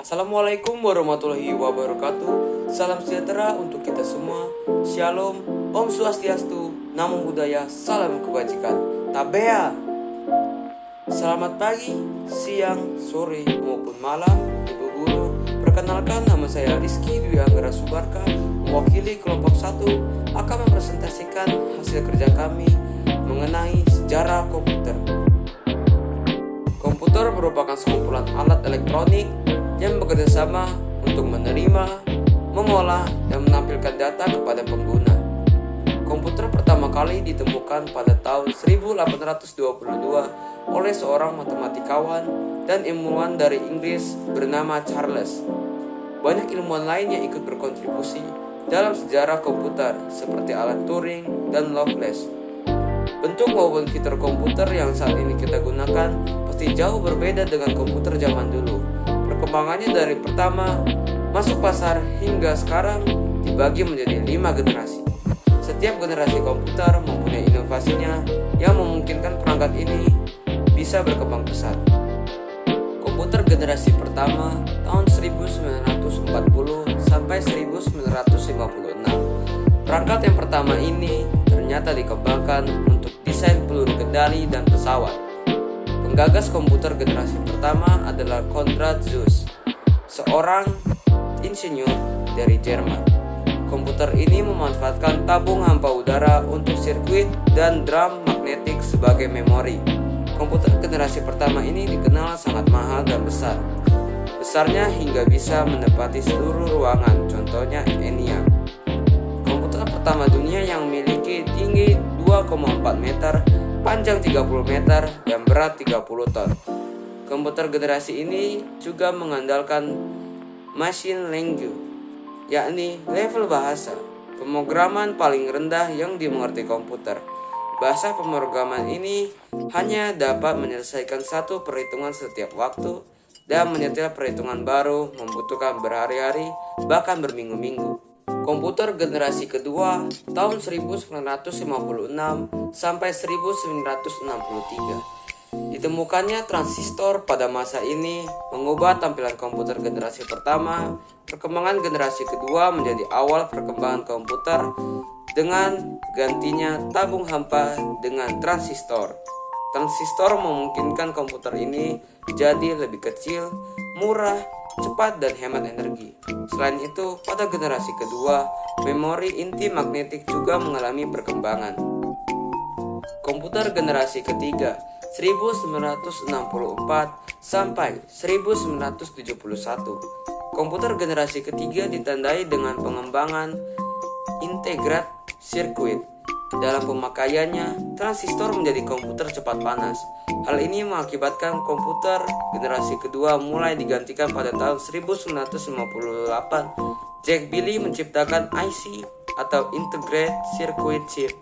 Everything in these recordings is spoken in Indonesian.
Assalamualaikum warahmatullahi wabarakatuh. Salam sejahtera untuk kita semua. Shalom, Om Swastiastu, Namo Buddhaya, salam kebajikan. Tabea. Selamat pagi, siang, sore, maupun malam, Ibu Guru. Perkenalkan, nama saya Rizky Dwi Anggara Subarka, mewakili kelompok 1, akan mempresentasikan hasil kerja kami mengenai sejarah komputer. Komputer merupakan sekumpulan alat elektronik yang bekerja sama untuk menerima, mengolah, dan menampilkan data kepada pengguna. Komputer pertama kali ditemukan pada tahun 1822 oleh seorang matematikawan dan ilmuwan dari Inggris bernama Charles. Banyak ilmuwan lain yang ikut berkontribusi dalam sejarah komputer seperti Alan Turing dan Lovelace. Bentuk maupun fitur komputer yang saat ini kita gunakan pasti jauh berbeda dengan komputer zaman dulu. Perkembangannya dari pertama masuk pasar hingga sekarang dibagi menjadi 5 generasi. Setiap generasi komputer mempunyai inovasinya yang memungkinkan perangkat ini bisa berkembang pesat. Komputer generasi pertama tahun 1940 sampai 1956. Perangkat yang pertama ini ternyata dikembangkan untuk desain peluru kendali dan pesawat. Penggagas komputer generasi pertama adalah Konrad Zuse, seorang insinyur dari Jerman. Komputer ini memanfaatkan tabung hampa udara untuk sirkuit dan drum magnetik sebagai memori. Komputer generasi pertama ini dikenal sangat mahal dan besar. Besarnya hingga bisa menempati seluruh ruangan, contohnya ENIAC. Komputer pertama dunia yang memiliki tinggi 2,4 meter, panjang 30 meter, dan berat 30 ton. Komputer generasi ini juga mengandalkan machine language, yakni level bahasa pemrograman paling rendah yang dimengerti komputer. Bahasa pemrograman ini hanya dapat menyelesaikan satu perhitungan setiap waktu, dan menyetel perhitungan baru membutuhkan berhari-hari, bahkan berminggu-minggu. Komputer generasi kedua tahun 1956 sampai 1963. Ditemukannya transistor pada masa ini mengubah tampilan komputer generasi pertama. Perkembangan generasi kedua menjadi awal perkembangan komputer dengan gantinya tabung hampa dengan transistor. Transistor memungkinkan komputer ini jadi lebih kecil, murah, cepat, dan hemat energi. Selain itu, pada generasi kedua, memori inti magnetik juga mengalami perkembangan. Komputer generasi ketiga 1964 sampai 1971. Komputer generasi ketiga ditandai dengan pengembangan integrated circuit. Dalam pemakaiannya, transistor menjadi komputer cepat panas. Hal ini mengakibatkan komputer generasi kedua mulai digantikan pada tahun 1958. Jack Billy menciptakan IC atau Integrated Circuit Chip.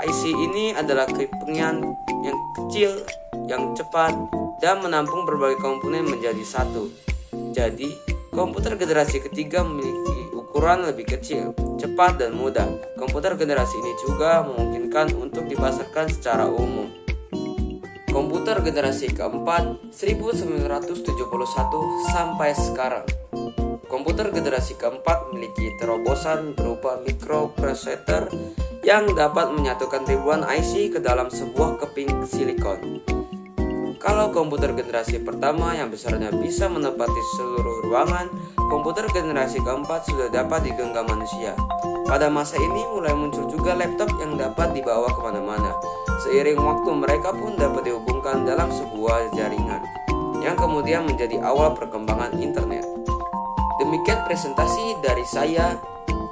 IC ini adalah kepengian yang kecil, yang cepat, dan menampung berbagai komponen menjadi satu. Jadi, komputer generasi ketiga memiliki ukuran lebih kecil, cepat, dan mudah. Komputer generasi ini juga memungkinkan untuk dipasarkan secara umum. Komputer generasi keempat 1971 sampai sekarang. Komputer generasi keempat memiliki terobosan berupa microprocessor yang dapat menyatukan ribuan IC ke dalam sebuah keping silikon. Kalau komputer generasi pertama yang besarnya bisa menempati seluruh ruangan, komputer generasi keempat sudah dapat digenggam manusia. Pada masa ini mulai muncul juga laptop yang dapat dibawa kemana-mana. Seiring waktu mereka pun dapat dihubungkan dalam sebuah jaringan, yang kemudian menjadi awal perkembangan internet. Demikian presentasi dari saya.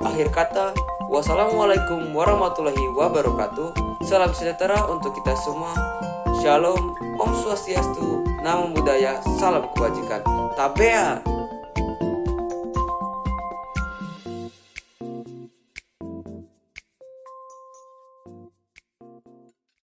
Akhir kata, wassalamualaikum warahmatullahi wabarakatuh. Salam sejahtera untuk kita semua. Shalom, Om Swastiastu, Namo Buddhaya, salam kebajikan. Tabea.